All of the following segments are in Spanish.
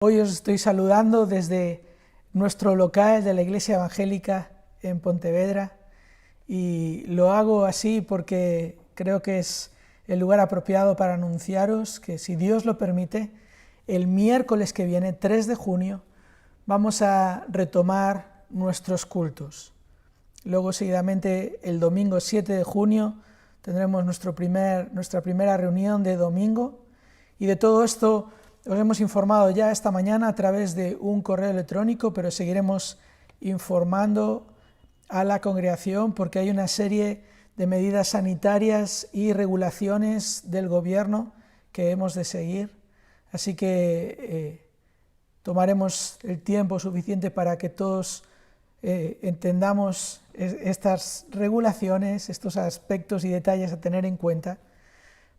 Hoy os estoy saludando desde nuestro local de la Iglesia Evangélica en Pontevedra y lo hago así porque creo que es el lugar apropiado para anunciaros que, si Dios lo permite, el miércoles que viene, 3 de junio, vamos a retomar nuestros cultos. Luego, seguidamente, el domingo 7 de junio, tendremos nuestra primera reunión de domingo, y de todo esto os hemos informado ya esta mañana a través de un correo electrónico, pero seguiremos informando a la congregación porque hay una serie de medidas sanitarias y regulaciones del gobierno que hemos de seguir. Así que tomaremos el tiempo suficiente para que todos entendamos estas regulaciones, estos aspectos y detalles a tener en cuenta.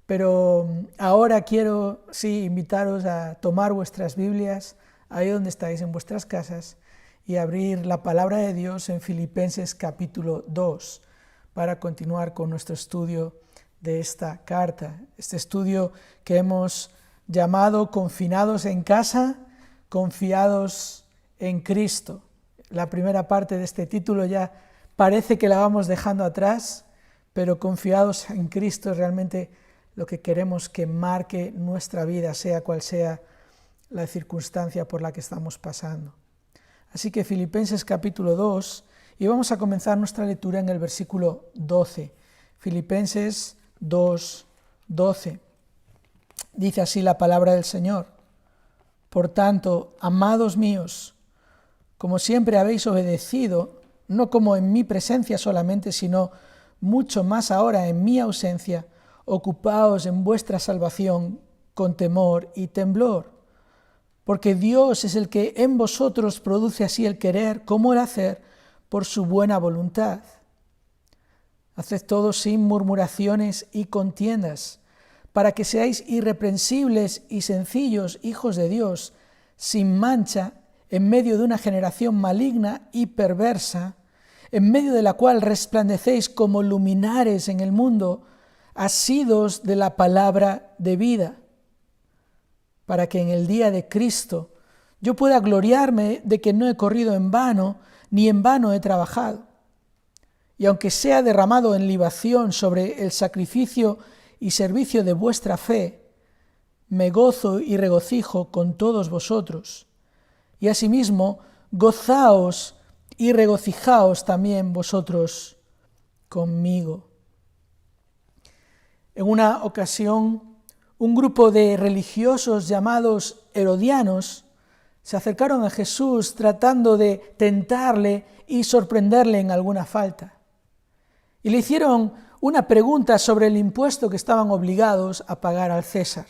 Pero ahora quiero, invitaros a tomar vuestras Biblias, ahí donde estáis, en vuestras casas, y abrir la palabra de Dios en Filipenses capítulo 2, para continuar con nuestro estudio de esta carta. Este estudio que hemos llamado Confinados en casa, confiados en Cristo. La primera parte de este título ya parece que la vamos dejando atrás, pero confiados en Cristo es realmente lo que queremos que marque nuestra vida, sea cual sea la circunstancia por la que estamos pasando. Así que Filipenses capítulo 2, y vamos a comenzar nuestra lectura en el versículo 12. Filipenses 2, 12. Dice así la palabra del Señor: Por tanto, amados míos, como siempre habéis obedecido, no como en mi presencia solamente, sino mucho más ahora en mi ausencia, ocupaos en vuestra salvación con temor y temblor, porque Dios es el que en vosotros produce así el querer como el hacer por su buena voluntad. Haced todo sin murmuraciones y contiendas, para que seáis irreprensibles y sencillos hijos de Dios, sin mancha, en medio de una generación maligna y perversa, en medio de la cual resplandecéis como luminares en el mundo, asidos de la palabra de vida, para que en el día de Cristo yo pueda gloriarme de que no he corrido en vano, ni en vano he trabajado. Y aunque sea derramado en libación sobre el sacrificio y servicio de vuestra fe, me gozo y regocijo con todos vosotros. Y asimismo, gozaos y regocijaos también vosotros conmigo. En una ocasión, un grupo de religiosos llamados herodianos se acercaron a Jesús tratando de tentarle y sorprenderle en alguna falta. Y le hicieron una pregunta sobre el impuesto que estaban obligados a pagar al César.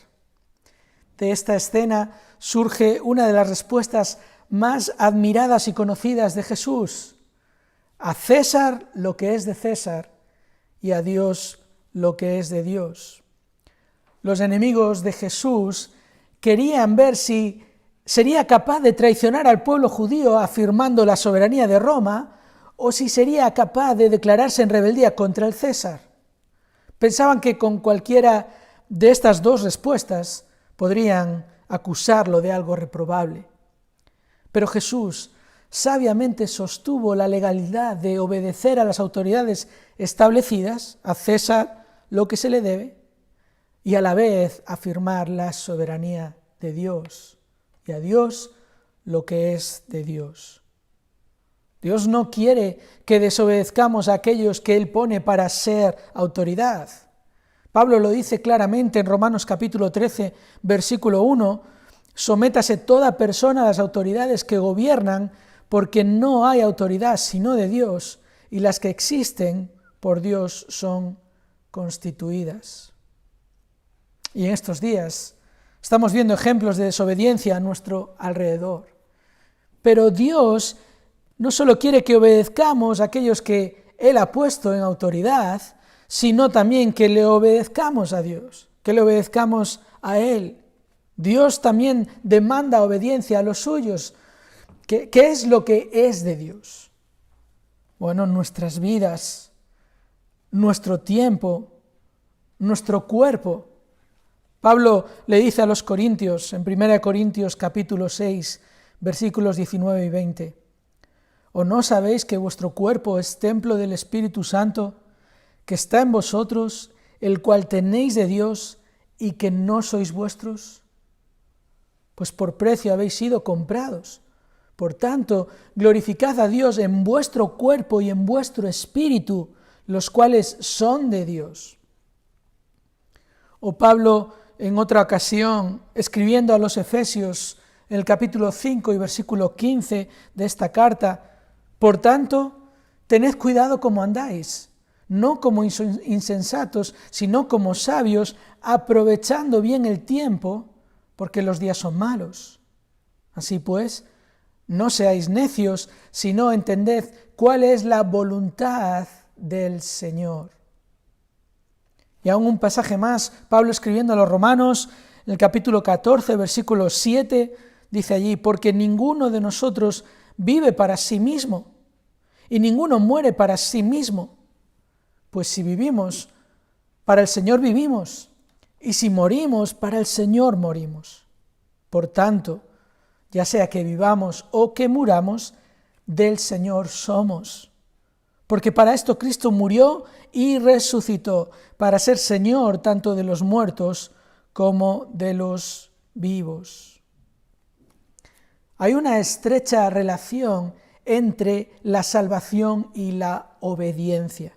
De esta escena surge una de las respuestas más admiradas y conocidas de Jesús: a César lo que es de César y a Dios lo que es de Dios. Los enemigos de Jesús querían ver si sería capaz de traicionar al pueblo judío afirmando la soberanía de Roma, o si sería capaz de declararse en rebeldía contra el César. Pensaban que con cualquiera de estas dos respuestas podrían acusarlo de algo reprobable. Pero Jesús sabiamente sostuvo la legalidad de obedecer a las autoridades establecidas, a César lo que se le debe, y a la vez afirmar la soberanía de Dios, y a Dios lo que es de Dios. Dios no quiere que desobedezcamos a aquellos que Él pone para ser autoridad. Pablo lo dice claramente en Romanos capítulo 13, versículo 1, sométase toda persona a las autoridades que gobiernan, porque no hay autoridad sino de Dios, y las que existen por Dios son constituidas. Y en estos días estamos viendo ejemplos de desobediencia a nuestro alrededor. Pero Dios no solo quiere que obedezcamos a aquellos que Él ha puesto en autoridad, sino también que le obedezcamos a Dios, que le obedezcamos a Él. Dios también demanda obediencia a los suyos. ¿Qué es lo que es de Dios? Bueno, nuestras vidas, nuestro tiempo, nuestro cuerpo, Pablo le dice a los corintios, en 1 Corintios capítulo 6, versículos 19 y 20, ¿o no sabéis que vuestro cuerpo es templo del Espíritu Santo, que está en vosotros, el cual tenéis de Dios, y que no sois vuestros? Pues por precio habéis sido comprados. Por tanto, glorificad a Dios en vuestro cuerpo y en vuestro espíritu, los cuales son de Dios. O Pablo, en otra ocasión, escribiendo a los Efesios, en el capítulo 5 y versículo 15 de esta carta, por tanto, tened cuidado como andáis, no como insensatos, sino como sabios, aprovechando bien el tiempo, porque los días son malos. Así pues, no seáis necios, sino entended cuál es la voluntad del Señor. Y aún un pasaje más, Pablo escribiendo a los Romanos, en el capítulo 14, versículo 7, dice allí, porque ninguno de nosotros vive para sí mismo, y ninguno muere para sí mismo. Pues si vivimos, para el Señor vivimos, y si morimos, para el Señor morimos. Por tanto, ya sea que vivamos o que muramos, del Señor somos. Porque para esto Cristo murió y resucitó, para ser Señor tanto de los muertos como de los vivos. Hay una estrecha relación entre la salvación y la obediencia.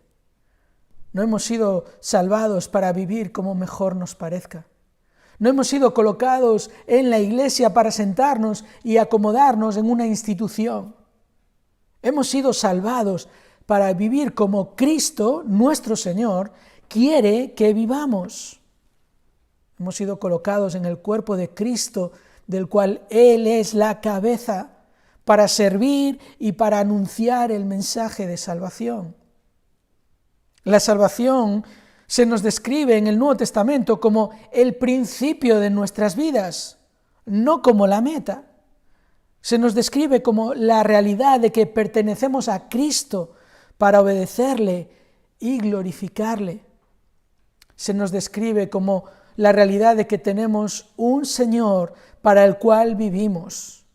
No hemos sido salvados para vivir como mejor nos parezca. No hemos sido colocados en la iglesia para sentarnos y acomodarnos en una institución. Hemos sido salvados para vivir como Cristo, nuestro Señor, quiere que vivamos. Hemos sido colocados en el cuerpo de Cristo, del cual Él es la cabeza, para servir y para anunciar el mensaje de salvación. La salvación se nos describe en el Nuevo Testamento como el principio de nuestras vidas, no como la meta. Se nos describe como la realidad de que pertenecemos a Cristo para obedecerle y glorificarle. Se nos describe como la realidad de que tenemos un Señor para el cual vivimos.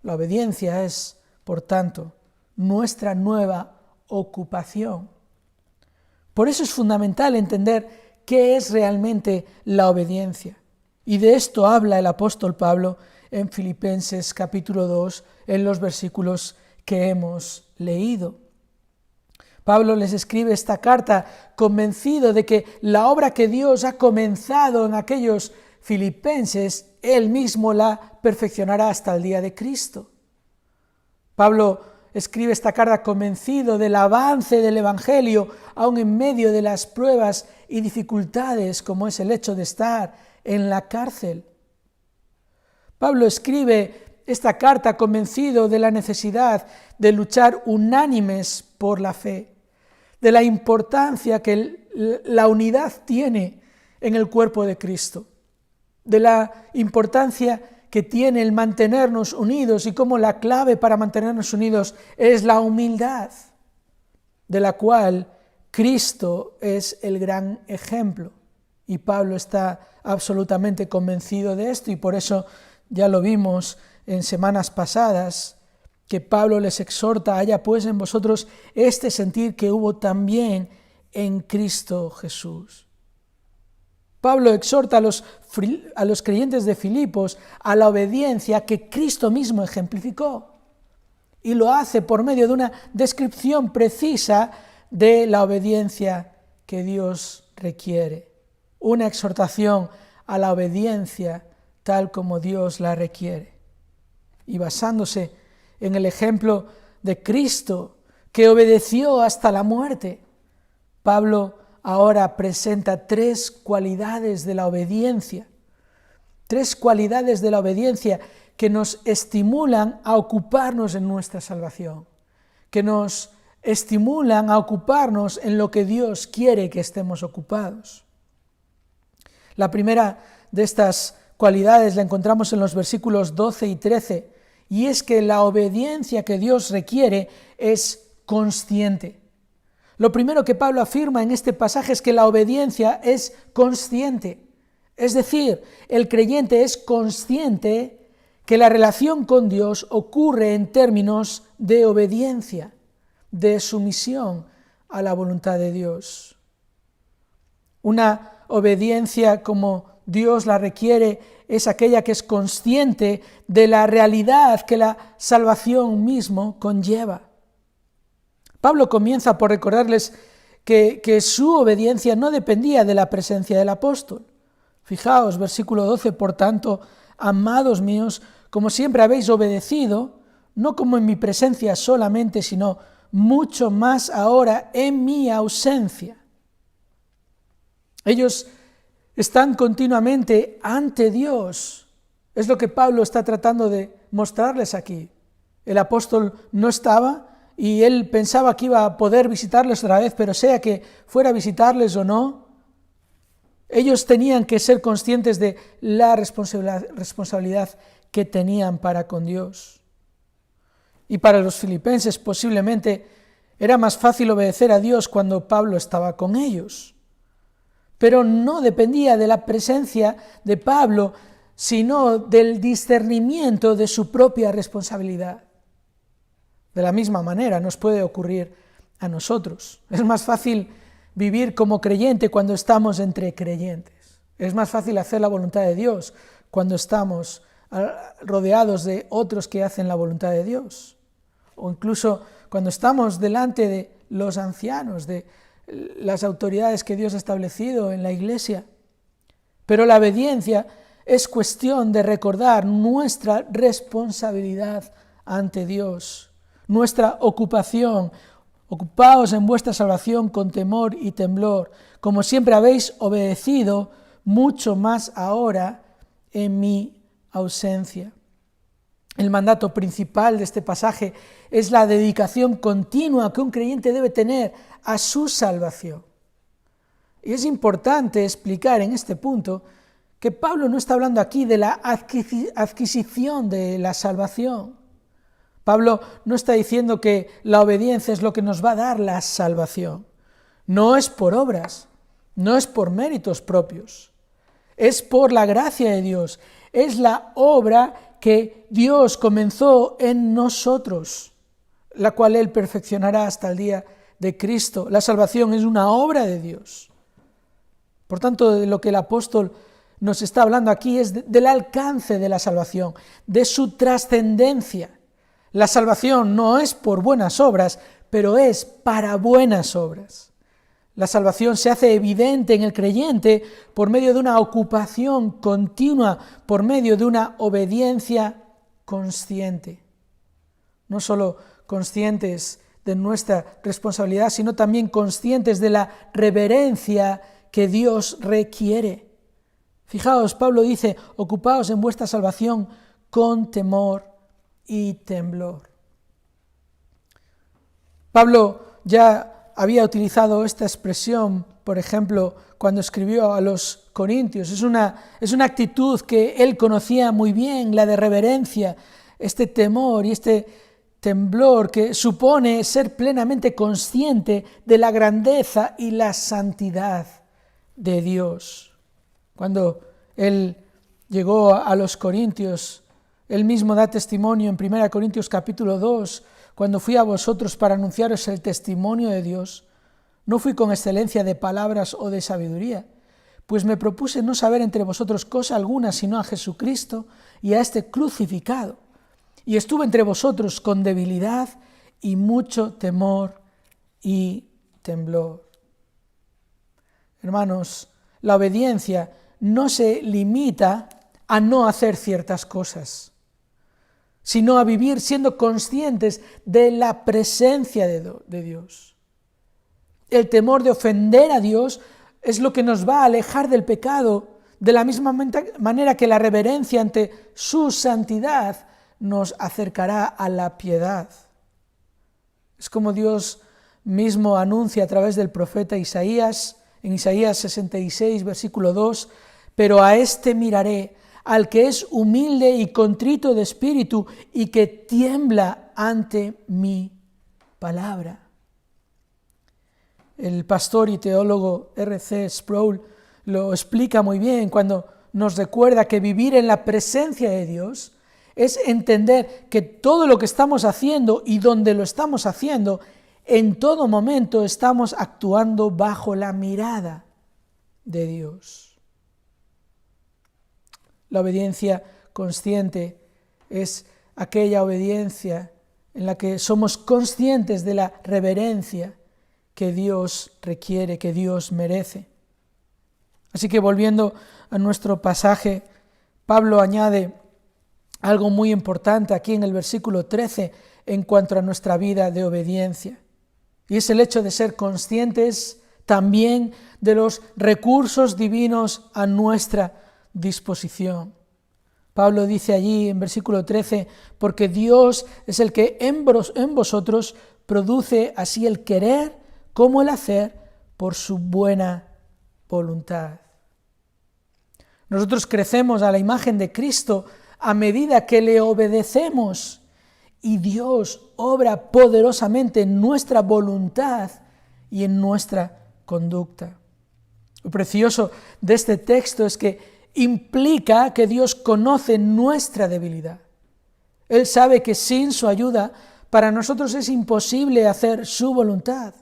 La obediencia es, por tanto, nuestra nueva ocupación. Por eso es fundamental entender qué es realmente la obediencia. Y de esto habla el apóstol Pablo en Filipenses capítulo 2, en los versículos que hemos leído. Pablo les escribe esta carta convencido de que la obra que Dios ha comenzado en aquellos filipenses, Él mismo la perfeccionará hasta el día de Cristo. Pablo escribe esta carta convencido del avance del Evangelio, aun en medio de las pruebas y dificultades, como es el hecho de estar en la cárcel. Pablo escribe esta carta convencido de la necesidad de luchar unánimes por la fe, de la importancia que la unidad tiene en el cuerpo de Cristo, de la importancia que tiene el mantenernos unidos y cómo la clave para mantenernos unidos es la humildad, de la cual Cristo es el gran ejemplo. Y Pablo está absolutamente convencido de esto y por eso ya lo vimos en semanas pasadas, que Pablo les exhorta, haya pues en vosotros este sentir que hubo también en Cristo Jesús. Pablo exhorta a los creyentes de Filipos a la obediencia que Cristo mismo ejemplificó. Y lo hace por medio de una descripción precisa de la obediencia que Dios requiere. Una exhortación a la obediencia tal como Dios la requiere. Y basándose en el ejemplo de Cristo, que obedeció hasta la muerte, Pablo ahora presenta tres cualidades de la obediencia. Tres cualidades de la obediencia que nos estimulan a ocuparnos en nuestra salvación, que nos estimulan a ocuparnos en lo que Dios quiere que estemos ocupados. La primera de estas cualidades la encontramos en los versículos 12 y 13, y es que la obediencia que Dios requiere es consciente. Lo primero que Pablo afirma en este pasaje es que la obediencia es consciente, Es decir, el creyente es consciente que la relación con Dios ocurre en términos de obediencia, de sumisión a la voluntad de Dios. Una obediencia como Dios la requiere es aquella que es consciente de la realidad que la salvación mismo conlleva. Pablo comienza por recordarles que su obediencia no dependía de la presencia del apóstol. Fijaos, versículo 12, por tanto, amados míos, como siempre habéis obedecido, no como en mi presencia solamente, sino mucho más ahora en mi ausencia. Ellos están continuamente ante Dios. Es lo que Pablo está tratando de mostrarles aquí. El apóstol no estaba y él pensaba que iba a poder visitarles otra vez, pero sea que fuera a visitarles o no, ellos tenían que ser conscientes de la responsabilidad que tenían para con Dios. Y para los filipenses posiblemente era más fácil obedecer a Dios cuando Pablo estaba con ellos. Pero no dependía de la presencia de Pablo, sino del discernimiento de su propia responsabilidad. De la misma manera nos puede ocurrir a nosotros. Es más fácil vivir como creyente cuando estamos entre creyentes. Es más fácil hacer la voluntad de Dios cuando estamos rodeados de otros que hacen la voluntad de Dios. O incluso cuando estamos delante de los ancianos, de las autoridades que Dios ha establecido en la iglesia. Pero la obediencia es cuestión de recordar nuestra responsabilidad ante Dios, nuestra ocupación. Ocupaos en vuestra salvación con temor y temblor, como siempre habéis obedecido, mucho más ahora en mi ausencia. El mandato principal de este pasaje es la dedicación continua que un creyente debe tener a su salvación. Y es importante explicar en este punto que Pablo no está hablando aquí de la adquisición de la salvación. Pablo no está diciendo que la obediencia es lo que nos va a dar la salvación. No es por obras, no es por méritos propios, es por la gracia de Dios, es la obra que Dios comenzó en nosotros, la cual Él perfeccionará hasta el día de Cristo. La salvación es una obra de Dios. Por tanto, de lo que el apóstol nos está hablando aquí es del alcance de la salvación, de su trascendencia. La salvación no es por buenas obras, pero es para buenas obras. La salvación se hace evidente en el creyente por medio de una ocupación continua, por medio de una obediencia consciente. No solo conscientes de nuestra responsabilidad, sino también conscientes de la reverencia que Dios requiere. Fijaos, Pablo dice, ocupaos en vuestra salvación con temor y temblor. Pablo ya había utilizado esta expresión, por ejemplo, cuando escribió a los Corintios. Es una actitud que él conocía muy bien, la de reverencia, este temor y este temblor que supone ser plenamente consciente de la grandeza y la santidad de Dios. Cuando él llegó a los Corintios, él mismo da testimonio en 1 Corintios capítulo 2, cuando fui a vosotros para anunciaros el testimonio de Dios, no fui con excelencia de palabras o de sabiduría, pues me propuse no saber entre vosotros cosa alguna sino a Jesucristo y a este crucificado. Y estuve entre vosotros con debilidad y mucho temor y temblor. Hermanos, la obediencia no se limita a no hacer ciertas cosas, sino a vivir siendo conscientes de la presencia de Dios. El temor de ofender a Dios es lo que nos va a alejar del pecado, de la misma manera que la reverencia ante su santidad nos acercará a la piedad. Es como Dios mismo anuncia a través del profeta Isaías, en Isaías 66, versículo 2, pero a este miraré, al que es humilde y contrito de espíritu y que tiembla ante mi palabra. El pastor y teólogo R.C. Sproul lo explica muy bien cuando nos recuerda que vivir en la presencia de Dios es entender que todo lo que estamos haciendo y donde lo estamos haciendo, en todo momento estamos actuando bajo la mirada de Dios. La obediencia consciente es aquella obediencia en la que somos conscientes de la reverencia que Dios requiere, que Dios merece. Así que volviendo a nuestro pasaje, Pablo añade algo muy importante aquí en el versículo 13 en cuanto a nuestra vida de obediencia. Y es el hecho de ser conscientes también de los recursos divinos a nuestra disposición. Pablo dice allí en versículo 13, porque Dios es el que en vosotros produce así el querer como el hacer por su buena voluntad. Nosotros crecemos a la imagen de Cristo a medida que le obedecemos y Dios obra poderosamente en nuestra voluntad y en nuestra conducta. Lo precioso de este texto es que implica que Dios conoce nuestra debilidad. Él sabe que sin su ayuda para nosotros es imposible hacer su voluntad.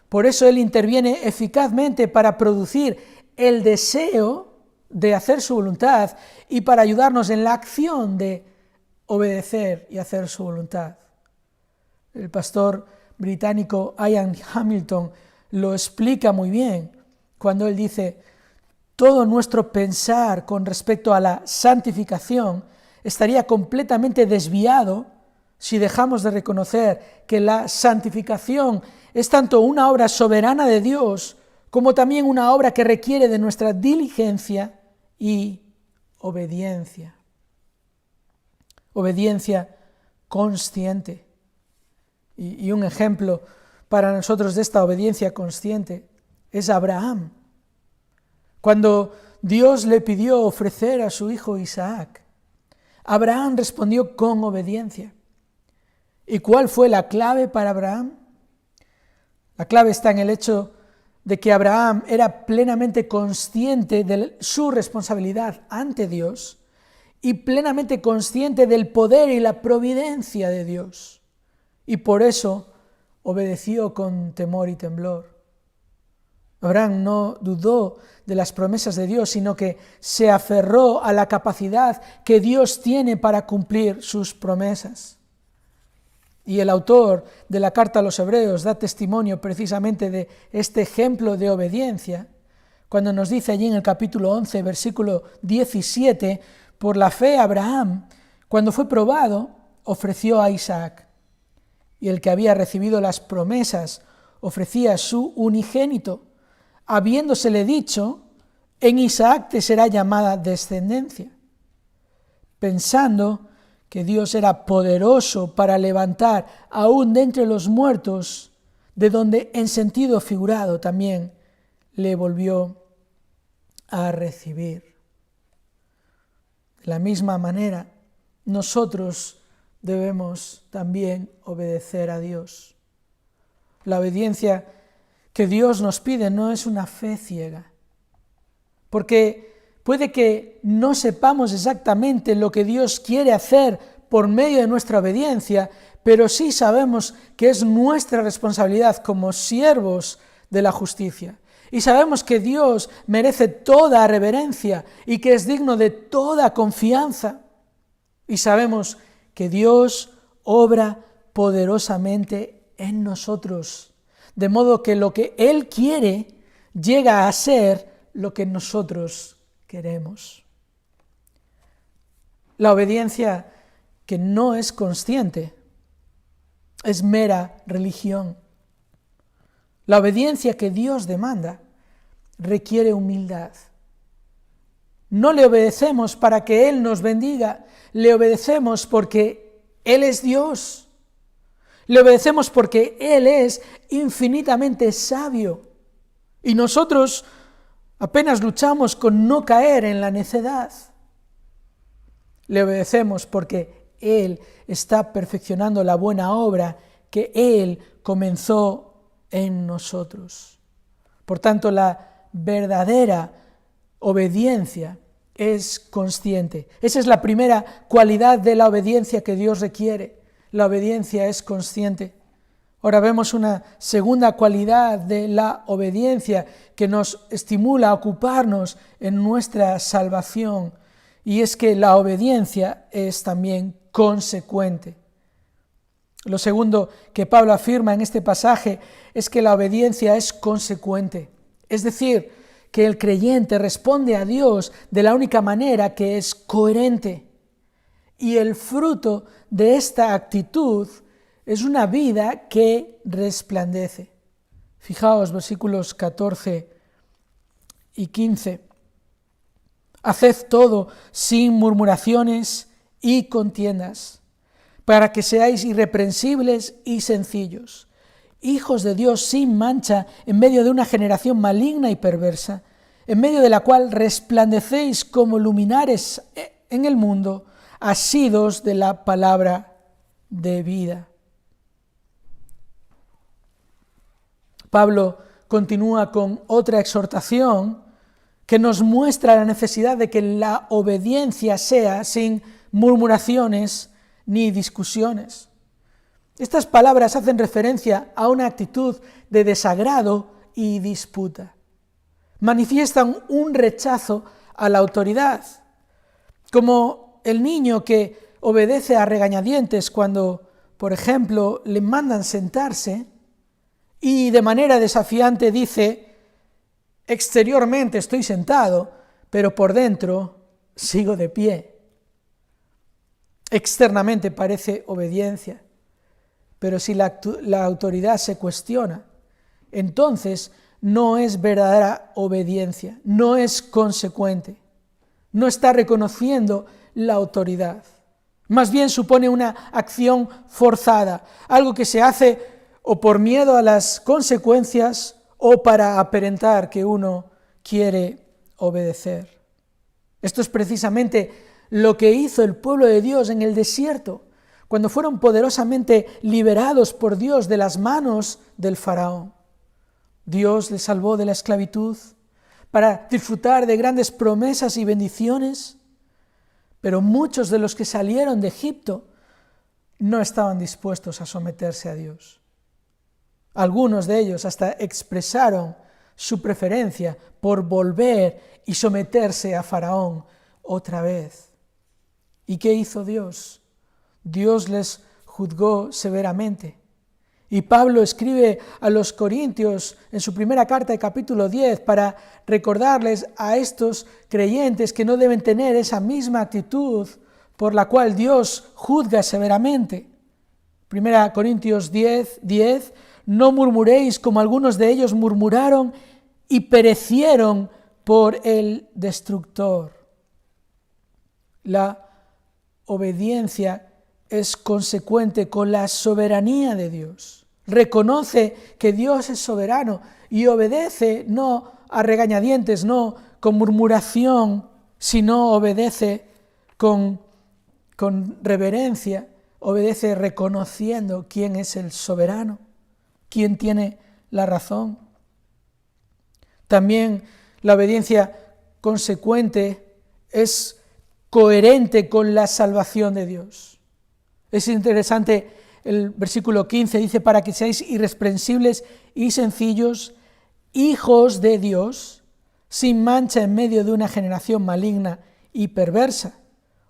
Por eso Él interviene eficazmente para producir el deseo de hacer su voluntad y para ayudarnos en la acción de obedecer y hacer su voluntad. El pastor británico Ian Hamilton lo explica muy bien cuando él dice: todo nuestro pensar con respecto a la santificación estaría completamente desviado si dejamos de reconocer que la santificación es tanto una obra soberana de Dios como también una obra que requiere de nuestra diligencia y obediencia. Obediencia consciente. Y un ejemplo para nosotros de esta obediencia consciente es Abraham. Cuando Dios le pidió ofrecer a su hijo Isaac, Abraham respondió con obediencia. ¿Y cuál fue la clave para Abraham? La clave está en el hecho de que Abraham era plenamente consciente de su responsabilidad ante Dios y plenamente consciente del poder y la providencia de Dios. Y por eso obedeció con temor y temblor. Abraham no dudó de las promesas de Dios, sino que se aferró a la capacidad que Dios tiene para cumplir sus promesas. Y el autor de la carta a los Hebreos da testimonio precisamente de este ejemplo de obediencia, cuando nos dice allí en el capítulo 11, versículo 17, por la fe Abraham, cuando fue probado, ofreció a Isaac. Y el que había recibido las promesas ofrecía su unigénito, habiéndosele dicho: en Isaac te será llamada descendencia, pensando que Dios era poderoso para levantar aún de entre los muertos, de donde en sentido figurado también le volvió a recibir. De la misma manera, nosotros debemos también obedecer a Dios. La obediencia que Dios nos pide no es una fe ciega, porque puede que no sepamos exactamente lo que Dios quiere hacer por medio de nuestra obediencia, pero sí sabemos que es nuestra responsabilidad como siervos de la justicia. Y sabemos que Dios merece toda reverencia y que es digno de toda confianza. Y sabemos que Dios obra poderosamente en nosotros, de modo que lo que Él quiere llega a ser lo que nosotros queremos. La obediencia que no es consciente es mera religión. La obediencia que Dios demanda requiere humildad. No le obedecemos para que Él nos bendiga, le obedecemos porque Él es Dios. Le obedecemos porque Él es infinitamente sabio y nosotros apenas luchamos con no caer en la necedad. Le obedecemos porque Él está perfeccionando la buena obra que Él comenzó en nosotros. Por tanto, la verdadera obediencia es consciente. Esa es la primera cualidad de la obediencia que Dios requiere. La obediencia es consciente. Ahora vemos una segunda cualidad de la obediencia que nos estimula a ocuparnos en nuestra salvación, y es que la obediencia es también consecuente. Lo segundo que Pablo afirma en este pasaje es que la obediencia es consecuente, es decir, que el creyente responde a Dios de la única manera que es coherente, y el fruto de esta actitud es una vida que resplandece. Fijaos, versículos 14 y 15. Haced todo sin murmuraciones y contiendas, para que seáis irreprensibles y sencillos, hijos de Dios sin mancha en medio de una generación maligna y perversa, en medio de la cual resplandecéis como luminares en el mundo, asidos de la palabra de vida. Pablo continúa con otra exhortación que nos muestra la necesidad de que la obediencia sea sin murmuraciones ni discusiones. Estas palabras hacen referencia a una actitud de desagrado y disputa. Manifiestan un rechazo a la autoridad, como el niño que obedece a regañadientes cuando, por ejemplo, le mandan sentarse y de manera desafiante dice: exteriormente estoy sentado, pero por dentro sigo de pie. Externamente parece obediencia, pero si la autoridad se cuestiona, entonces no es verdadera obediencia, no es consecuente, no está reconociendo la autoridad. Más bien supone una acción forzada, algo que se hace o por miedo a las consecuencias o para aparentar que uno quiere obedecer. Esto es precisamente lo que hizo el pueblo de Dios en el desierto, cuando fueron poderosamente liberados por Dios de las manos del faraón. Dios les salvó de la esclavitud para disfrutar de grandes promesas y bendiciones, pero muchos de los que salieron de Egipto no estaban dispuestos a someterse a Dios. Algunos de ellos hasta expresaron su preferencia por volver y someterse a Faraón otra vez. ¿Y qué hizo Dios? Dios les juzgó severamente. Y Pablo escribe a los Corintios en su primera carta, capítulo 10, para recordarles a estos creyentes que no deben tener esa misma actitud por la cual Dios juzga severamente. Primera Corintios 10, no murmuréis como algunos de ellos murmuraron y perecieron por el destructor. La obediencia es consecuente con la soberanía de Dios. Reconoce que Dios es soberano y obedece no a regañadientes, no con murmuración, sino obedece con reverencia, obedece reconociendo quién es el soberano, quién tiene la razón. También la obediencia consecuente es coherente con la salvación de Dios. Es interesante, el versículo 15 dice: para que seáis irreprensibles y sencillos, hijos de Dios, sin mancha en medio de una generación maligna y perversa.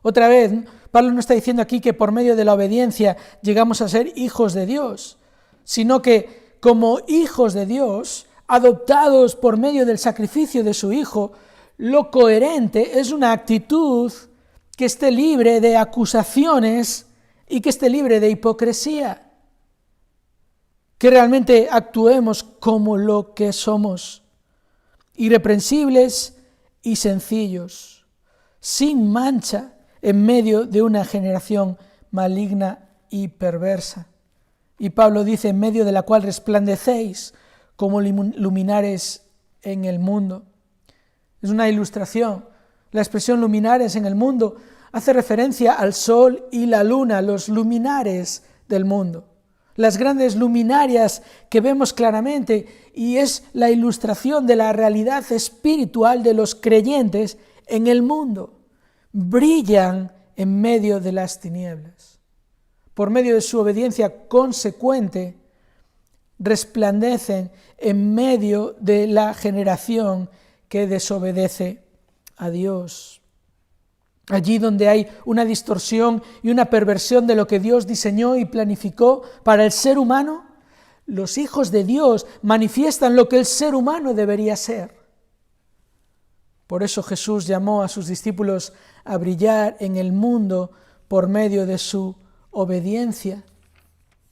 Otra vez, Pablo no está diciendo aquí que por medio de la obediencia llegamos a ser hijos de Dios, sino que como hijos de Dios, adoptados por medio del sacrificio de su Hijo, lo coherente es una actitud que esté libre de acusaciones y que esté libre de hipocresía, que realmente actuemos como lo que somos, irreprensibles y sencillos, sin mancha en medio de una generación maligna y perversa. Y Pablo dice: en medio de la cual resplandecéis como luminares en el mundo. Es una ilustración. La expresión luminares en el mundo hace referencia al sol y la luna, los luminares del mundo. las grandes luminarias que vemos claramente, y es la ilustración de la realidad espiritual de los creyentes en el mundo. Brillan en medio de las tinieblas. Por medio de su obediencia consecuente, resplandecen en medio de la generación que desobedece a Dios. Allí donde hay una distorsión y una perversión de lo que Dios diseñó y planificó para el ser humano, los hijos de Dios manifiestan lo que el ser humano debería ser. Por eso Jesús llamó a sus discípulos a brillar en el mundo por medio de su obediencia.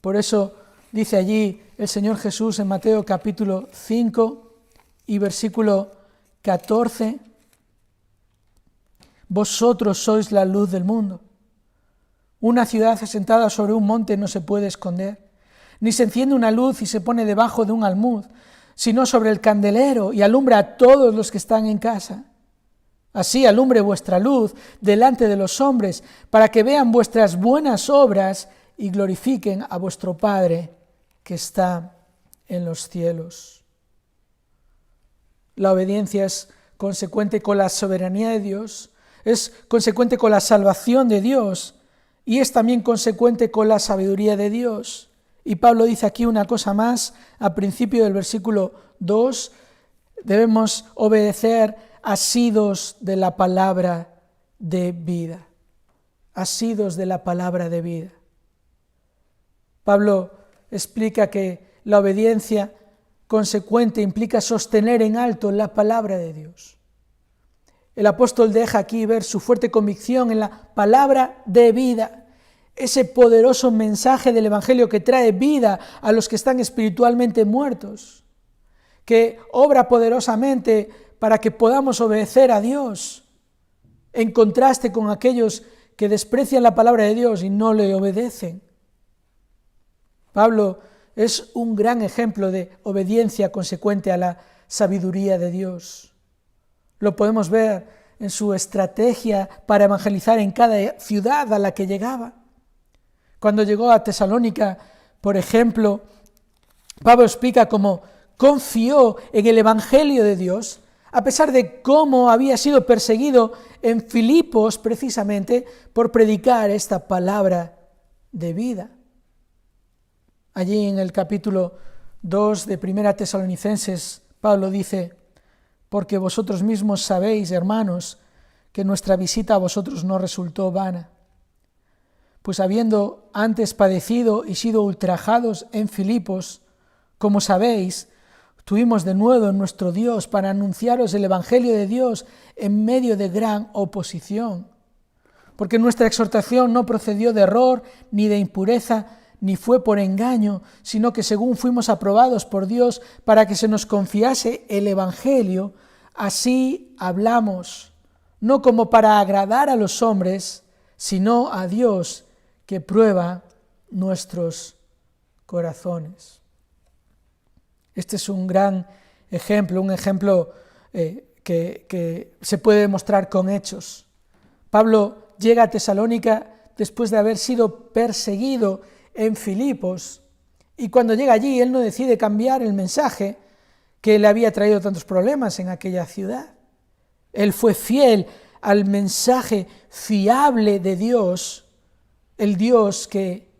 Por eso dice allí el Señor Jesús en Mateo capítulo 5 y versículo 14, vosotros sois la luz del mundo. Una ciudad asentada sobre un monte no se puede esconder, ni se enciende una luz y se pone debajo de un almud, sino sobre el candelero y alumbra a todos los que están en casa. Así alumbre vuestra luz delante de los hombres, para que vean vuestras buenas obras y glorifiquen a vuestro Padre que está en los cielos. La obediencia es consecuente con la soberanía de Dios, es consecuente con la salvación de Dios y es también consecuente con la sabiduría de Dios. Y Pablo dice aquí una cosa más, al principio del versículo 2, debemos obedecer asidos de la palabra de vida. Asidos de la palabra de vida. Pablo explica que la obediencia consecuente implica sostener en alto la palabra de Dios. El apóstol deja aquí ver su fuerte convicción en la palabra de vida, ese poderoso mensaje del Evangelio que trae vida a los que están espiritualmente muertos, que obra poderosamente para que podamos obedecer a Dios, en contraste con aquellos que desprecian la palabra de Dios y no le obedecen. Pablo es un gran ejemplo de obediencia consecuente a la sabiduría de Dios. Lo podemos ver en su estrategia para evangelizar en cada ciudad a la que llegaba. Cuando llegó a Tesalónica, por ejemplo, Pablo explica cómo confió en el Evangelio de Dios, a pesar de cómo había sido perseguido en Filipos precisamente por predicar esta palabra de vida. Allí en el capítulo 2 de 1 Tesalonicenses, Pablo dice: porque vosotros mismos sabéis, hermanos, que nuestra visita a vosotros no resultó vana. Pues habiendo antes padecido y sido ultrajados en Filipos, como sabéis, tuvimos de nuevo en nuestro Dios para anunciaros el Evangelio de Dios en medio de gran oposición. Porque nuestra exhortación no procedió de error ni de impureza, ni fue por engaño, sino que según fuimos aprobados por Dios para que se nos confiase el Evangelio, así hablamos, no como para agradar a los hombres, sino a Dios que prueba nuestros corazones. Este es un gran ejemplo, que se puede demostrar con hechos. Pablo llega a Tesalónica después de haber sido perseguido en Filipos, y cuando llega allí él no decide cambiar el mensaje que le había traído tantos problemas en aquella ciudad. Él fue fiel al mensaje fiable de Dios, el Dios que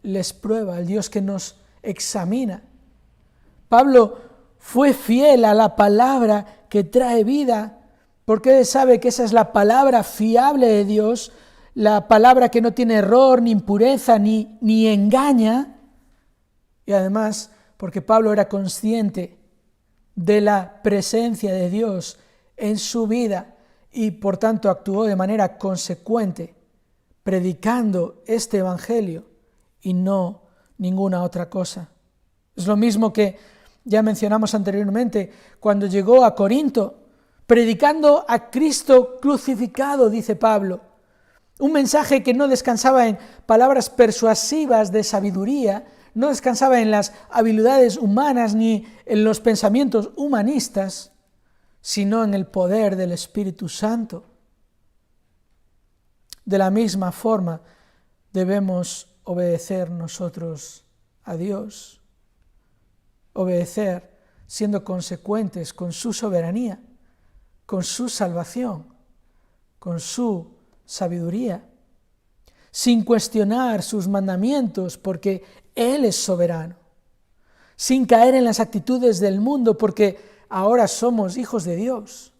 les prueba, el Dios que nos examina. Pablo fue fiel a la palabra que trae vida, porque él sabe que esa es la palabra fiable de Dios, la palabra que no tiene error, ni impureza, ni engaña, y además porque Pablo era consciente de la presencia de Dios en su vida y por tanto actuó de manera consecuente, predicando este evangelio y no ninguna otra cosa. Es lo mismo que ya mencionamos anteriormente cuando llegó a Corinto, predicando a Cristo crucificado, dice Pablo. Un mensaje que no descansaba en palabras persuasivas de sabiduría, no descansaba en las habilidades humanas ni en los pensamientos humanistas, sino en el poder del Espíritu Santo. De la misma forma debemos obedecer nosotros a Dios, obedecer siendo consecuentes con su soberanía, con su salvación, con su sabiduría, sin cuestionar sus mandamientos porque Él es soberano, sin caer en las actitudes del mundo porque ahora somos hijos de Dios,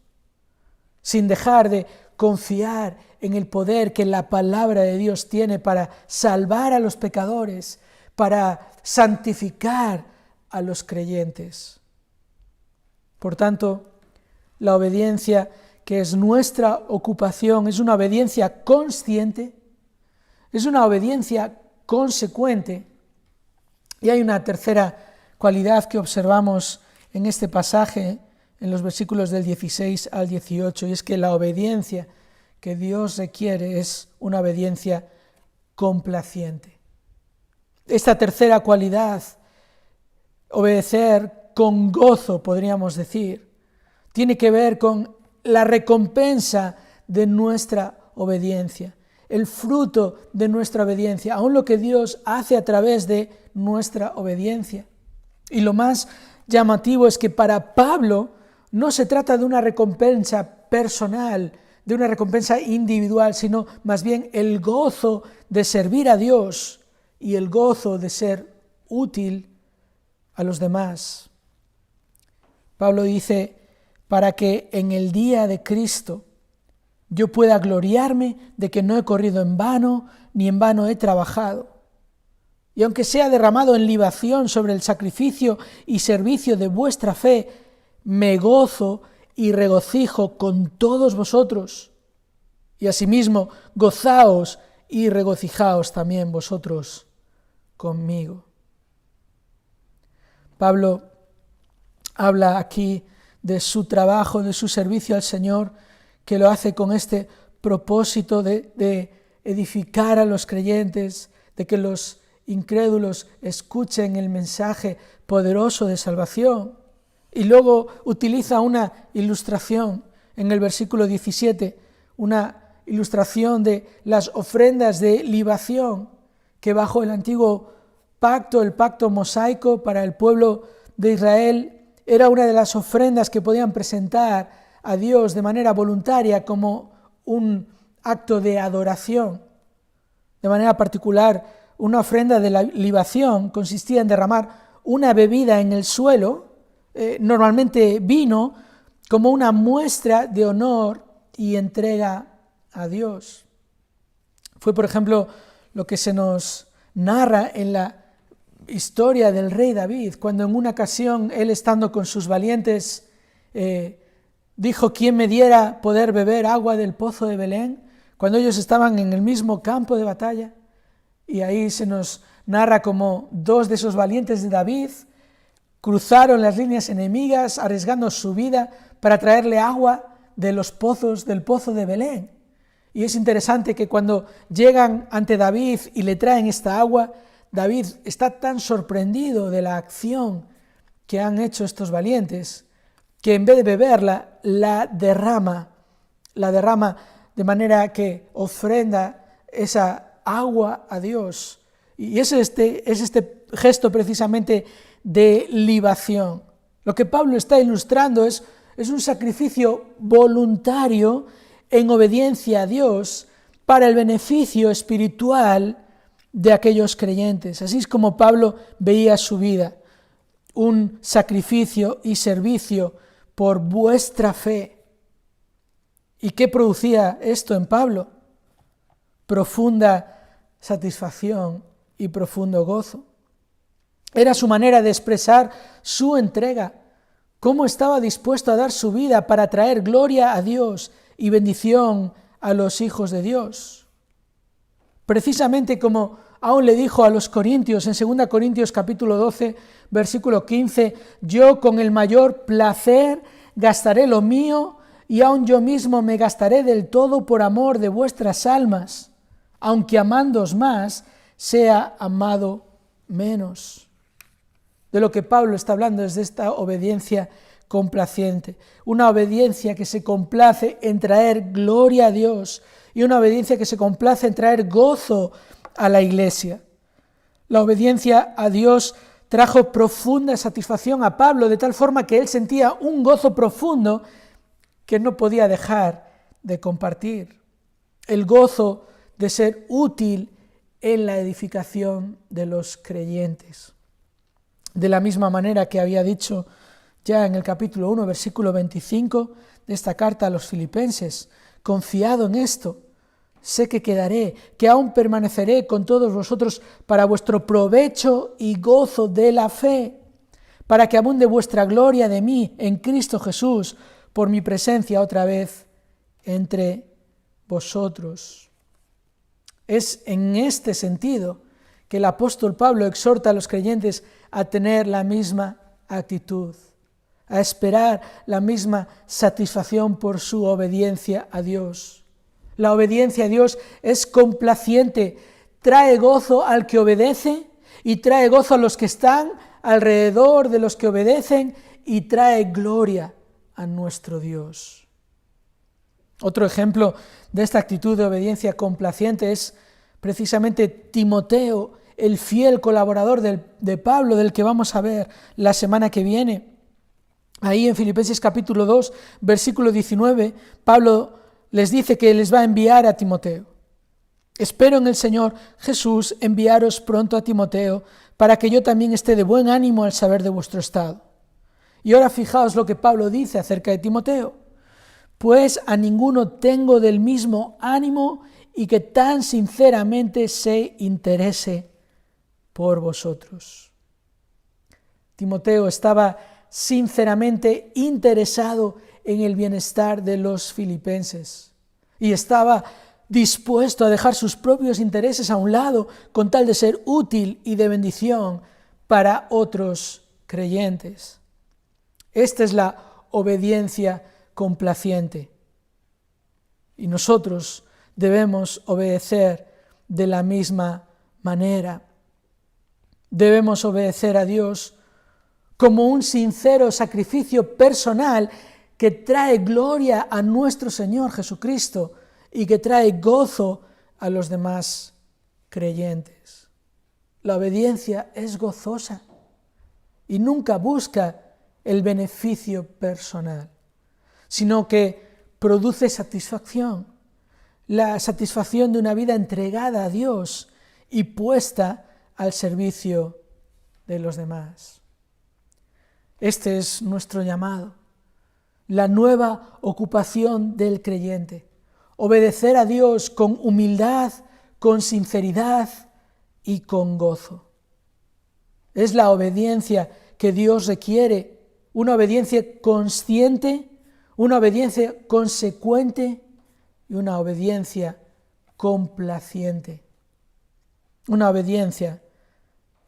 sin dejar de confiar en el poder que la palabra de Dios tiene para salvar a los pecadores, para santificar a los creyentes. Por tanto, la obediencia que es nuestra ocupación es una obediencia consciente, es una obediencia consecuente. Y hay una tercera cualidad que observamos en este pasaje, en los versículos del 16 al 18, y es que la obediencia que Dios requiere es una obediencia complaciente. Esta tercera cualidad, obedecer con gozo, podríamos decir, tiene que ver con la recompensa de nuestra obediencia, el fruto de nuestra obediencia, aún lo que Dios hace a través de nuestra obediencia. Y lo más llamativo es que para Pablo no se trata de una recompensa personal, de una recompensa individual, sino más bien el gozo de servir a Dios y el gozo de ser útil a los demás. Pablo dice, para que en el día de Cristo yo pueda gloriarme de que no he corrido en vano, ni en vano he trabajado. Y aunque sea derramado en libación sobre el sacrificio y servicio de vuestra fe, me gozo y regocijo con todos vosotros. Y asimismo, gozaos y regocijaos también vosotros conmigo. Pablo habla aquí de su trabajo, de su servicio al Señor, que lo hace con este propósito de edificar a los creyentes, de que los incrédulos escuchen el mensaje poderoso de salvación. Y luego utiliza una ilustración en el versículo 17, una ilustración de las ofrendas de libación que bajo el antiguo pacto, el pacto mosaico para el pueblo de Israel, era una de las ofrendas que podían presentar a Dios de manera voluntaria como un acto de adoración. De manera particular, una ofrenda de la libación consistía en derramar una bebida en el suelo, normalmente vino, como una muestra de honor y entrega a Dios. Fue, por ejemplo, lo que se nos narra en la historia del rey David, cuando en una ocasión él, estando con sus valientes, dijo: ¿quién me diera poder beber agua del pozo de Belén? Cuando ellos estaban en el mismo campo de batalla. Y ahí se nos narra como dos de esos valientes de David cruzaron las líneas enemigas arriesgando su vida para traerle agua de los pozos del pozo de Belén. Y es interesante que cuando llegan ante David y le traen esta agua, David está tan sorprendido de la acción que han hecho estos valientes, que en vez de beberla, la derrama de manera que ofrenda esa agua a Dios. Y es este gesto precisamente de libación. Lo que Pablo está ilustrando es un sacrificio voluntario en obediencia a Dios para el beneficio espiritual de aquellos creyentes. Así es como Pablo veía su vida, un sacrificio y servicio por vuestra fe. ¿Y qué producía esto en Pablo? Profunda satisfacción y profundo gozo. Era su manera de expresar su entrega, cómo estaba dispuesto a dar su vida para traer gloria a Dios y bendición a los hijos de Dios. Precisamente como aún le dijo a los corintios en 2 Corintios capítulo 12, versículo 15, yo con el mayor placer gastaré lo mío y aun yo mismo me gastaré del todo por amor de vuestras almas, aunque amándoos más, sea amado menos. De lo que Pablo está hablando es de esta obediencia complaciente, una obediencia que se complace en traer gloria a Dios y una obediencia que se complace en traer gozo a la iglesia. La obediencia a Dios trajo profunda satisfacción a Pablo, de tal forma que él sentía un gozo profundo que no podía dejar de compartir. El gozo de ser útil en la edificación de los creyentes. De la misma manera que había dicho ya en el capítulo 1, versículo 25 de esta carta a los Filipenses, confiado en esto, sé que quedaré, que aún permaneceré con todos vosotros para vuestro provecho y gozo de la fe, para que abunde vuestra gloria de mí en Cristo Jesús, por mi presencia otra vez entre vosotros. Es en este sentido que el apóstol Pablo exhorta a los creyentes a tener la misma actitud, a esperar la misma satisfacción por su obediencia a Dios. La obediencia a Dios es complaciente, trae gozo al que obedece y trae gozo a los que están alrededor de los que obedecen y trae gloria a nuestro Dios. Otro ejemplo de esta actitud de obediencia complaciente es precisamente Timoteo, el fiel colaborador de Pablo, del que vamos a ver la semana que viene. Ahí en Filipenses capítulo 2, versículo 19, Pablo les dice que les va a enviar a Timoteo. Espero en el Señor Jesús enviaros pronto a Timoteo, para que yo también esté de buen ánimo al saber de vuestro estado. Y ahora fijaos lo que Pablo dice acerca de Timoteo. Pues a ninguno tengo del mismo ánimo y que tan sinceramente se interese por vosotros. Timoteo estaba sinceramente interesado en el bienestar de los filipenses y estaba dispuesto a dejar sus propios intereses a un lado con tal de ser útil y de bendición para otros creyentes. Esta es la obediencia complaciente. Y nosotros debemos obedecer de la misma manera. Debemos obedecer a Dios como un sincero sacrificio personal que trae gloria a nuestro Señor Jesucristo y que trae gozo a los demás creyentes. La obediencia es gozosa y nunca busca el beneficio personal, sino que produce satisfacción, la satisfacción de una vida entregada a Dios y puesta al servicio de los demás. Este es nuestro llamado, la nueva ocupación del creyente, obedecer a Dios con humildad, con sinceridad y con gozo. Es la obediencia que Dios requiere, una obediencia consciente, una obediencia consecuente y una obediencia complaciente. Una obediencia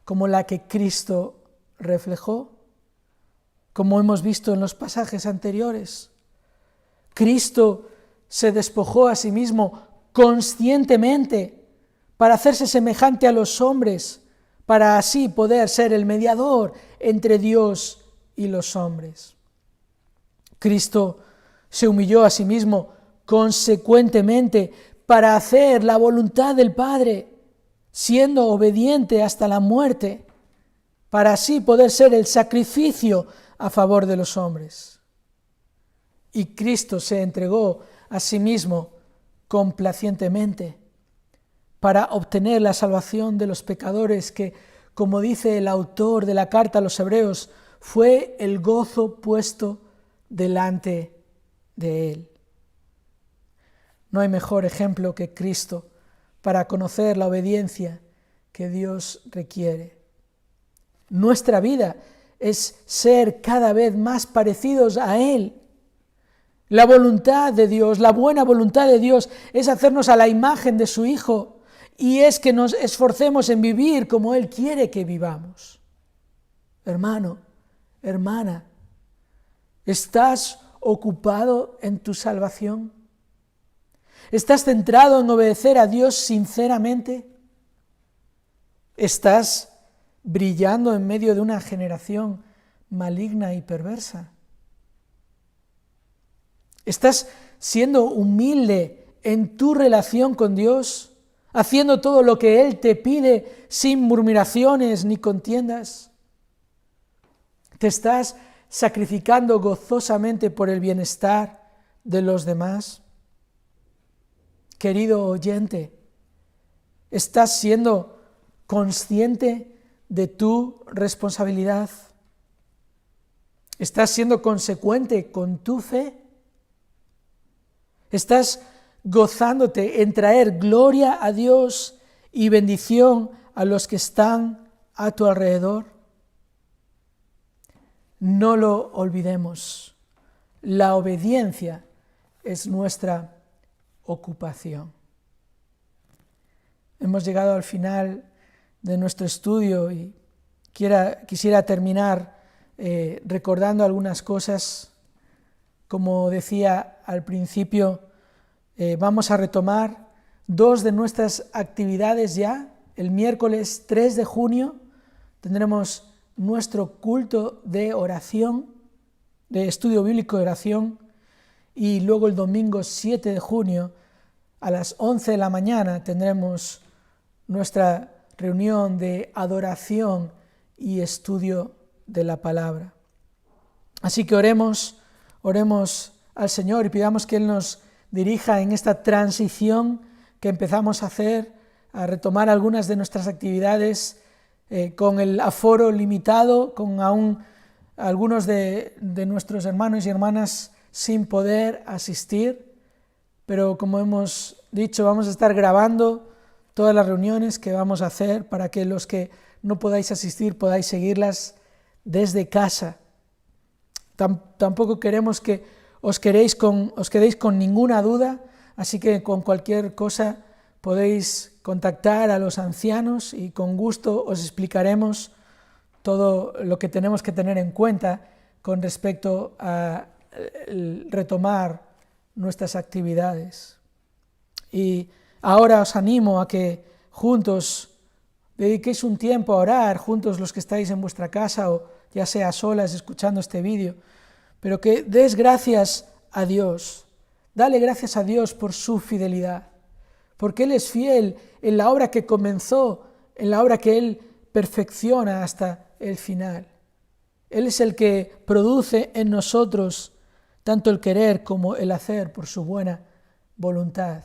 como la que Cristo reflejó, como hemos visto en los pasajes anteriores. Cristo se despojó a sí mismo conscientemente para hacerse semejante a los hombres, para así poder ser el mediador entre Dios y los hombres. Cristo se humilló a sí mismo consecuentemente para hacer la voluntad del Padre, siendo obediente hasta la muerte, para así poder ser el sacrificio a favor de los hombres. Y Cristo se entregó a sí mismo complacientemente para obtener la salvación de los pecadores que, como dice el autor de la carta a los Hebreos, fue el gozo puesto delante de él. No hay mejor ejemplo que Cristo para conocer la obediencia que Dios requiere. Nuestra vida es ser cada vez más parecidos a Él. La voluntad de Dios, la buena voluntad de Dios es hacernos a la imagen de su Hijo y es que nos esforcemos en vivir como Él quiere que vivamos. Hermano, hermana, ¿estás ocupado en tu salvación? ¿Estás centrado en obedecer a Dios sinceramente? ¿Estás brillando en medio de una generación maligna y perversa? ¿Estás siendo humilde en tu relación con Dios, haciendo todo lo que Él te pide sin murmuraciones ni contiendas? ¿Te estás sacrificando gozosamente por el bienestar de los demás? Querido oyente, ¿estás siendo consciente de tu responsabilidad? ¿Estás siendo consecuente con tu fe? ¿Estás gozándote en traer gloria a Dios y bendición a los que están a tu alrededor? No lo olvidemos, la obediencia es nuestra ocupación. Hemos llegado al final de nuestro estudio y quisiera terminar recordando algunas cosas. Como decía al principio, vamos a retomar 2 de nuestras actividades ya. El miércoles 3 de junio tendremos nuestro culto de oración, de estudio bíblico de oración, y luego el domingo 7 de junio a las 11 de la mañana tendremos nuestra reunión de adoración y estudio de la palabra. Así que oremos al Señor y pidamos que Él nos dirija en esta transición que empezamos a hacer, a retomar algunas de nuestras actividades con el aforo limitado, con aún algunos de nuestros hermanos y hermanas sin poder asistir, pero como hemos dicho, vamos a estar grabando todas las reuniones que vamos a hacer para que los que no podáis asistir podáis seguirlas desde casa. Tampoco queremos que os quedéis con ninguna duda, así que con cualquier cosa podéis contactar a los ancianos y con gusto os explicaremos todo lo que tenemos que tener en cuenta con respecto a retomar nuestras actividades. Y ahora os animo a que juntos dediquéis un tiempo a orar, juntos los que estáis en vuestra casa o ya sea a solas escuchando este vídeo, pero que des gracias a Dios, dale gracias a Dios por su fidelidad, porque Él es fiel en la obra que comenzó, en la obra que Él perfecciona hasta el final. Él es el que produce en nosotros tanto el querer como el hacer por su buena voluntad.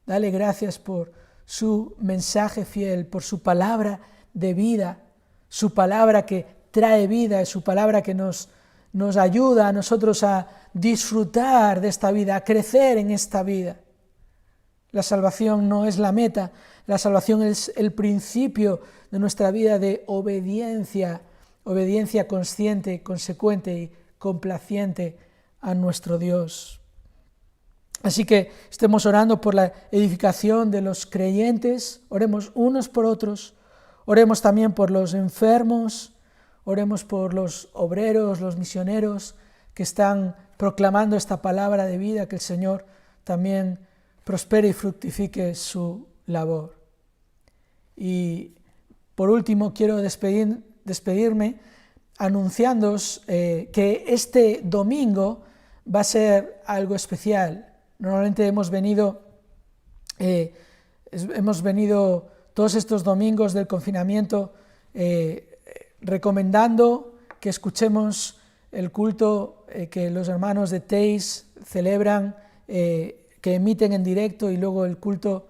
Dale gracias por su mensaje fiel, por su palabra de vida, su palabra que trae vida, su palabra que nos ayuda a nosotros a disfrutar de esta vida, a crecer en esta vida. La salvación no es la meta, la salvación es el principio de nuestra vida de obediencia consciente, consecuente y complaciente a nuestro Dios. Así que estemos orando por la edificación de los creyentes, oremos unos por otros, oremos también por los enfermos, oremos por los obreros, los misioneros que están proclamando esta palabra de vida, que el Señor también prospere y fructifique su labor. Y por último quiero despedirme anunciándoos que este domingo va a ser algo especial. Normalmente hemos venido todos estos domingos del confinamiento recomendando que escuchemos el culto que los hermanos de Teis celebran, que emiten en directo, y luego el culto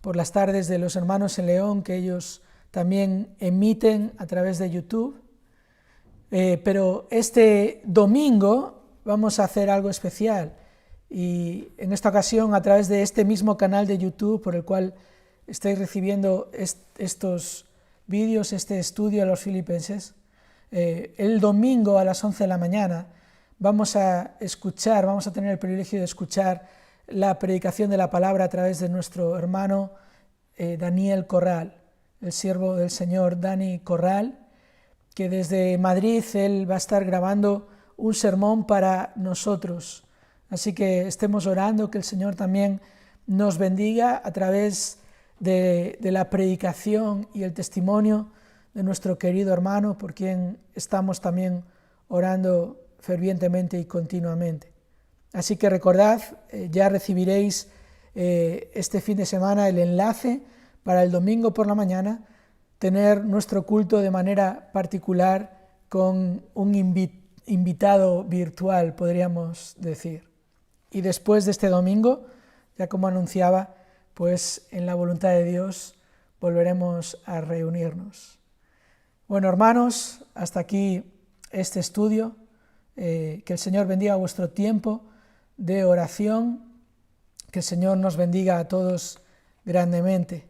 por las tardes de los hermanos en León, que ellos también emiten a través de YouTube. Pero este domingo vamos a hacer algo especial, y en esta ocasión a través de este mismo canal de YouTube por el cual estáis recibiendo estos vídeos, este estudio a los filipenses, el domingo a las 11 de la mañana vamos a tener el privilegio de escuchar la predicación de la palabra a través de nuestro hermano Daniel Corral, el siervo del Señor Dani Corral, que desde Madrid él va a estar grabando un sermón para nosotros. Así que estemos orando que el Señor también nos bendiga a través de la predicación y el testimonio de nuestro querido hermano, por quien estamos también orando fervientemente y continuamente. Así que recordad, ya recibiréis este fin de semana el enlace para el domingo por la mañana, tener nuestro culto de manera particular con un invitado virtual, podríamos decir. Y después de este domingo, ya como anunciaba, pues en la voluntad de Dios volveremos a reunirnos. Bueno, hermanos, hasta aquí este estudio. Que el Señor bendiga vuestro tiempo de oración, que el Señor nos bendiga a todos grandemente.